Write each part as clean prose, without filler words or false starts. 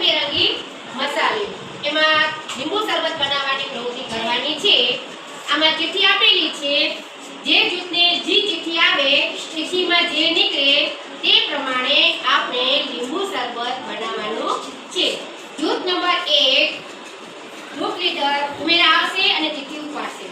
રંગબેરંગી મસાલો એમાં લીંબુ શરબત બનાવવાની પ્રવૃત્તિ કરવાની છે। આમાં ચિઠ્ઠી આપેલી છે। જે જૂથને જે ચિઠ્ઠી આવે ચિઠ્ઠીમાં જે નીકળે તે પ્રમાણે આપણે લીંબુ શરબત બનાવવાનું છે। જૂથ નંબર 1 ગ્રુપ લીડર ઉમેરા આવશે અને ચિઠ્ઠી ઉપાડશે।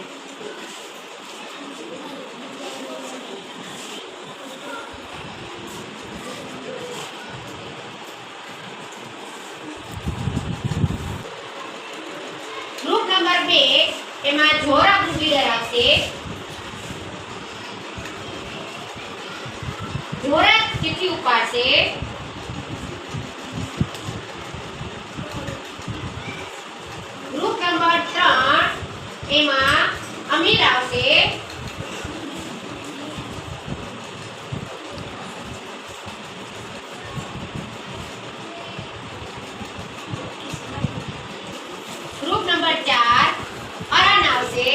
ગ્રુપ નંબર 2 એમાં જોરા ગ્રુપ લીડર આવશે। જોરા ચિઠ્ઠી ઉપાડશે। ગ્રુપ નંબર 3 એમાં અમીર આવશે। ગ્રુપ નંબર 4 અરણ આવશે।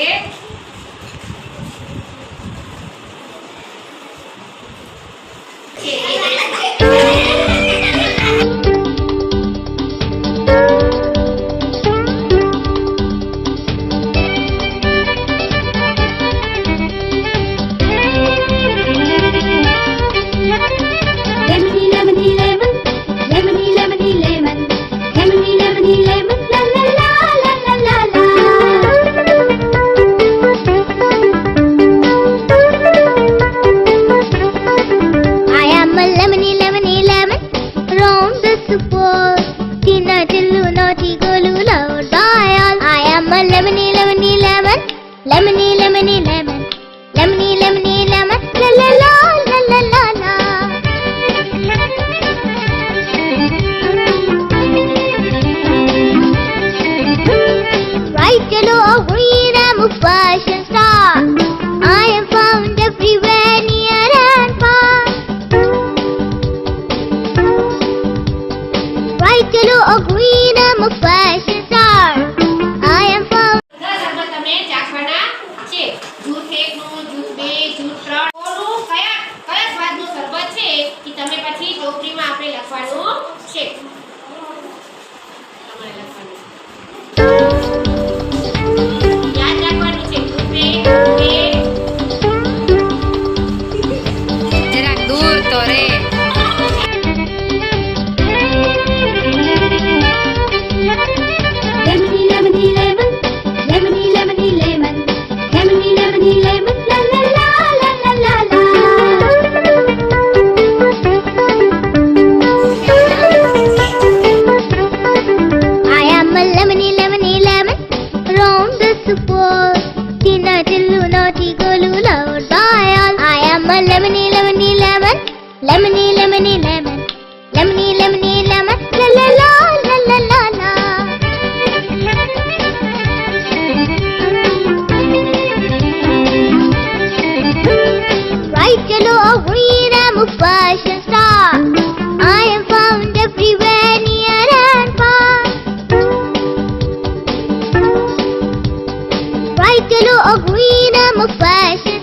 Lemony, lemony, lemon. Lemony, lemony, lemon. La la la la la la la. Right below a green am a fashion star. I am found everywhere near and far. Right below a green am a fashion star. I am found. જૂથ 1 નું જૂથ 2 જૂથ 3 ઓનું કયા સ્વાદનું શરબત છે કે તમે પછી ચોપડીમાં આપણે લખવાનું છે। તમારે લખવાનું યાદ રાખવાનું છે જૂથ 2 જરાક દૂર તો રે। Lemony, lemony, lemon. Lemony, lemony, lemon. Lemony, lemony, lemon. La la la la la la la. I am a lemony, lemony, lemon. Round the support. Tina, tillu, naughty, golu, loud, by all. I am a lemony, lemony, lemon. Lemony, lemony, lemon.